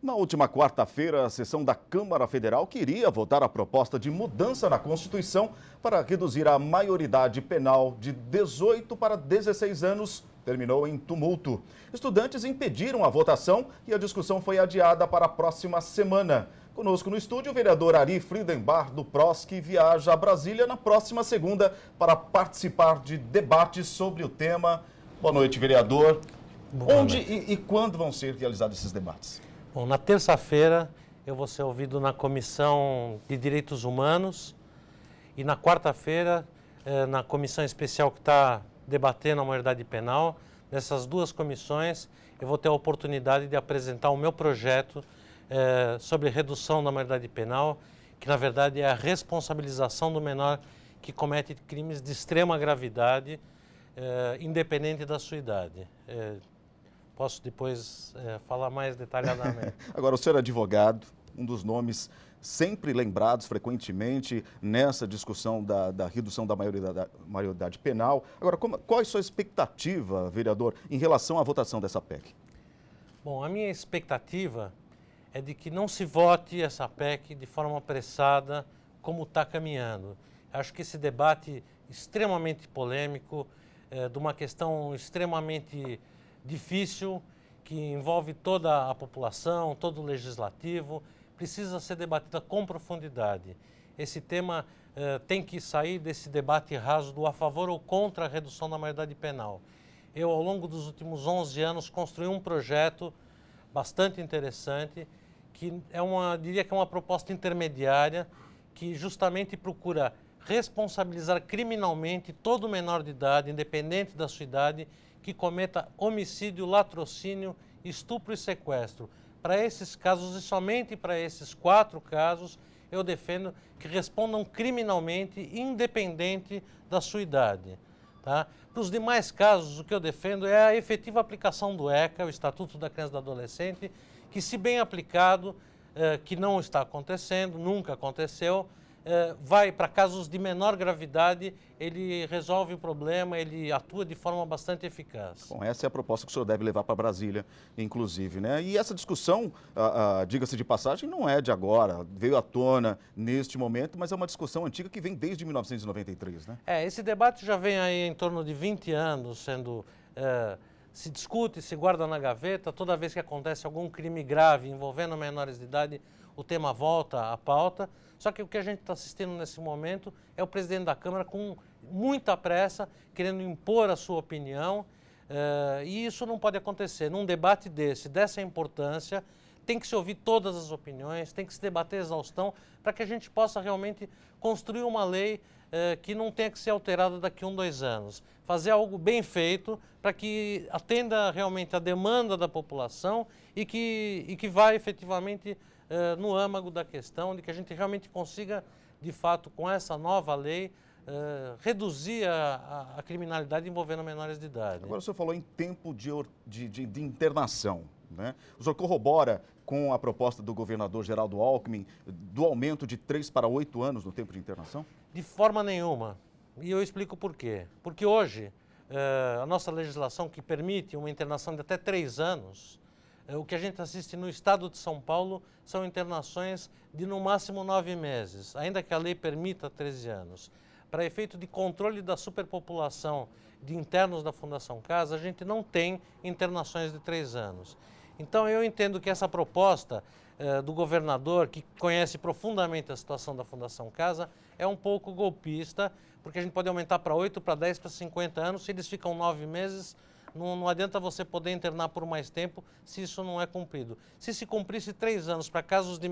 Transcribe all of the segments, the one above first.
Na última quarta-feira, a sessão da Câmara Federal queria votar a proposta de mudança na Constituição para reduzir a maioridade penal de 18 para 16 anos. Terminou em tumulto. Estudantes impediram a votação e a discussão foi adiada para a próxima semana. Conosco no estúdio o vereador Ari Friedenbach, do PROS, que viaja a Brasília na próxima segunda para participar de debates sobre o tema. Boa noite, vereador. Onde e quando vão ser realizados esses debates? Bom, na terça-feira eu vou ser ouvido na Comissão de Direitos Humanos e na quarta-feira na comissão especial que está debatendo a maioridade penal. Nessas duas comissões eu vou ter a oportunidade de apresentar o meu projeto sobre redução da maioridade penal, que na verdade é a responsabilização do menor que comete crimes de extrema gravidade, independente da sua idade. Posso depois falar mais detalhadamente. Agora, o senhor é advogado, um dos nomes sempre lembrados frequentemente nessa discussão da redução da maioridade penal. Agora, qual é a sua expectativa, vereador, em relação à votação dessa PEC? Bom, a minha expectativa é de que não se vote essa PEC de forma apressada como está caminhando. Acho que esse debate extremamente polêmico, de uma questão extremamente difícil, que envolve toda a população, todo o legislativo, precisa ser debatida com profundidade. Esse tema tem que sair desse debate raso do a favor ou contra a redução da maioridade penal. Eu, ao longo dos últimos 11 anos, construí um projeto bastante interessante, que diria que é uma proposta intermediária, que justamente procura responsabilizar criminalmente todo menor de idade, independente da sua idade, que cometa homicídio, latrocínio, estupro e sequestro. Para esses casos e somente para esses 4 casos, eu defendo que respondam criminalmente, independente da sua idade. Tá? Para os demais casos, o que eu defendo é a efetiva aplicação do ECA, o Estatuto da Criança e do Adolescente, que, se bem aplicado, que não está acontecendo, nunca aconteceu, vai para casos de menor gravidade, ele resolve o problema, ele atua de forma bastante eficaz. Bom, essa é a proposta que o senhor deve levar para Brasília, inclusive, né? E essa discussão, diga-se de passagem, não é de agora, veio à tona neste momento, mas é uma discussão antiga que vem desde 1993, né? Esse debate já vem aí em torno de 20 anos sendo... se discute, se guarda na gaveta, toda vez que acontece algum crime grave envolvendo menores de idade, o tema volta à pauta. Só que o que a gente está assistindo nesse momento é o presidente da Câmara com muita pressa, querendo impor a sua opinião, e isso não pode acontecer. Num debate dessa importância, tem que se ouvir todas as opiniões, tem que se debater a exaustão, para que a gente possa realmente construir uma lei que não tenha que ser alterada daqui a 1, 2 anos. Fazer algo bem feito para que atenda realmente a demanda da população e que vá efetivamente no âmago da questão, de que a gente realmente consiga, de fato, com essa nova lei, reduzir a criminalidade envolvendo menores de idade. Agora, o senhor falou em tempo de internação, né? O senhor corrobora com a proposta do governador Geraldo Alckmin do aumento de 3 para 8 anos no tempo de internação? De forma nenhuma. E eu explico por quê. Porque hoje, a nossa legislação que permite uma internação de até 3 anos, o que a gente assiste no estado de São Paulo são internações de no máximo 9 meses, ainda que a lei permita 13 anos. Para efeito de controle da superpopulação de internos da Fundação Casa, a gente não tem internações de 3 anos. Então eu entendo que essa proposta do governador, que conhece profundamente a situação da Fundação Casa, é um pouco golpista, porque a gente pode aumentar para 8, para 10, para 50 anos, se eles ficam 9 meses, não adianta você poder internar por mais tempo se isso não é cumprido. Se cumprisse 3 anos para casos de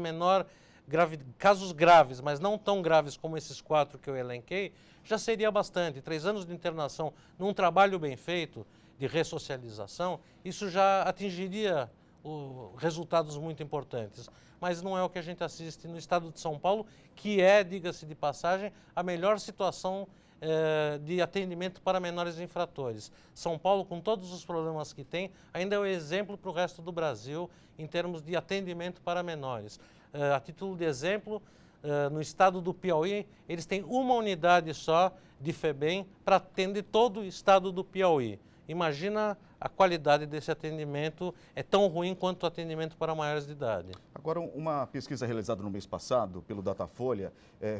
casos graves, mas não tão graves como esses 4 que eu elenquei, já seria bastante. 3 anos de internação num trabalho bem feito, de ressocialização, isso já atingiria resultados muito importantes. Mas não é o que a gente assiste no estado de São Paulo, que é, diga-se de passagem, a melhor situação de atendimento para menores infratores. São Paulo, com todos os problemas que tem, ainda é o exemplo para o resto do Brasil em termos de atendimento para menores. A título de exemplo, no estado do Piauí, eles têm uma unidade só de FEBEM para atender todo o estado do Piauí. imagina a qualidade desse atendimento é tão ruim quanto o atendimento para maiores de idade. Agora, uma pesquisa realizada no mês passado pelo Datafolha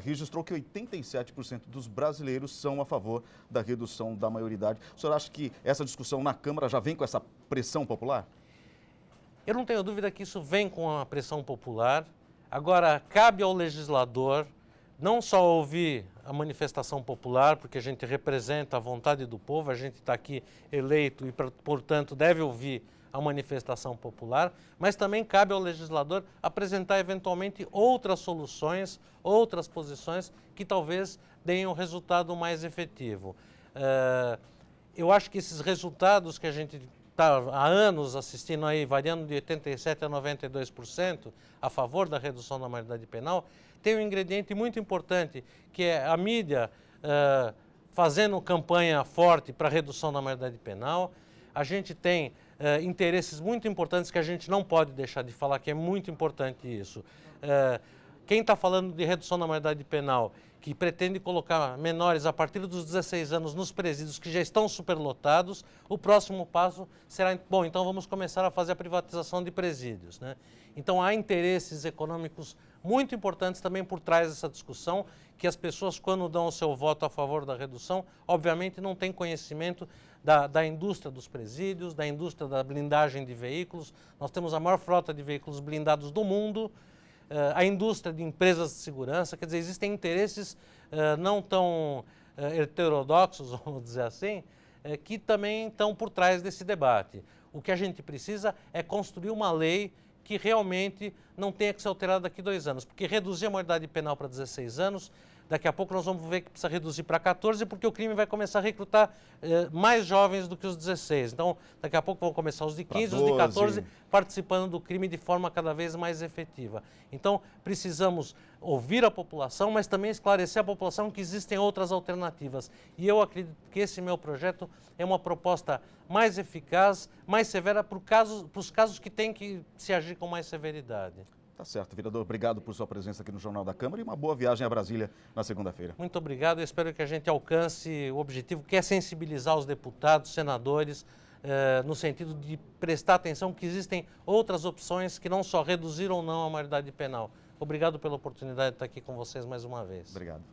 registrou que 87% dos brasileiros são a favor da redução da maioridade. O senhor acha que essa discussão na Câmara já vem com essa pressão popular? Eu não tenho dúvida que isso vem com a pressão popular. Agora, cabe ao legislador não só ouvir a manifestação popular, porque a gente representa a vontade do povo, a gente está aqui eleito e, portanto, deve ouvir a manifestação popular, mas também cabe ao legislador apresentar eventualmente outras soluções, outras posições que talvez deem um resultado mais efetivo. Eu acho que esses resultados que a gente está há anos assistindo aí, variando de 87% a 92% a favor da redução da maioridade penal, tem um ingrediente muito importante, que é a mídia fazendo campanha forte para a redução da maioridade penal. A gente tem interesses muito importantes que a gente não pode deixar de falar, que é muito importante isso. Quem está falando de redução da maioridade penal, que pretende colocar menores a partir dos 16 anos nos presídios que já estão superlotados, o próximo passo será, bom, então vamos começar a fazer a privatização de presídios, né? Então há interesses econômicos muito importantes também por trás dessa discussão, que as pessoas, quando dão o seu voto a favor da redução, obviamente não têm conhecimento da indústria dos presídios, da indústria da blindagem de veículos. Nós temos a maior frota de veículos blindados do mundo, a indústria de empresas de segurança, quer dizer, existem interesses não tão heterodoxos, vamos dizer assim, que também estão por trás desse debate. O que a gente precisa é construir uma lei que realmente não tenha que ser alterada daqui a 2 anos, porque reduzir a maioridade penal para 16 anos, daqui a pouco nós vamos ver que precisa reduzir para 14, porque o crime vai começar a recrutar mais jovens do que os 16. Então, daqui a pouco vão começar os de 15, os de 14, participando do crime de forma cada vez mais efetiva. Então, precisamos ouvir a população, mas também esclarecer a população que existem outras alternativas. E eu acredito que esse meu projeto é uma proposta mais eficaz, mais severa para os casos que tem que se agir com mais severidade. Tá certo, vereador. Obrigado por sua presença aqui no Jornal da Câmara e uma boa viagem a Brasília na segunda-feira. Muito obrigado. Eu espero que a gente alcance o objetivo, que é sensibilizar os deputados, senadores, no sentido de prestar atenção que existem outras opções que não só reduzir ou não a maioridade penal. Obrigado pela oportunidade de estar aqui com vocês mais uma vez. Obrigado.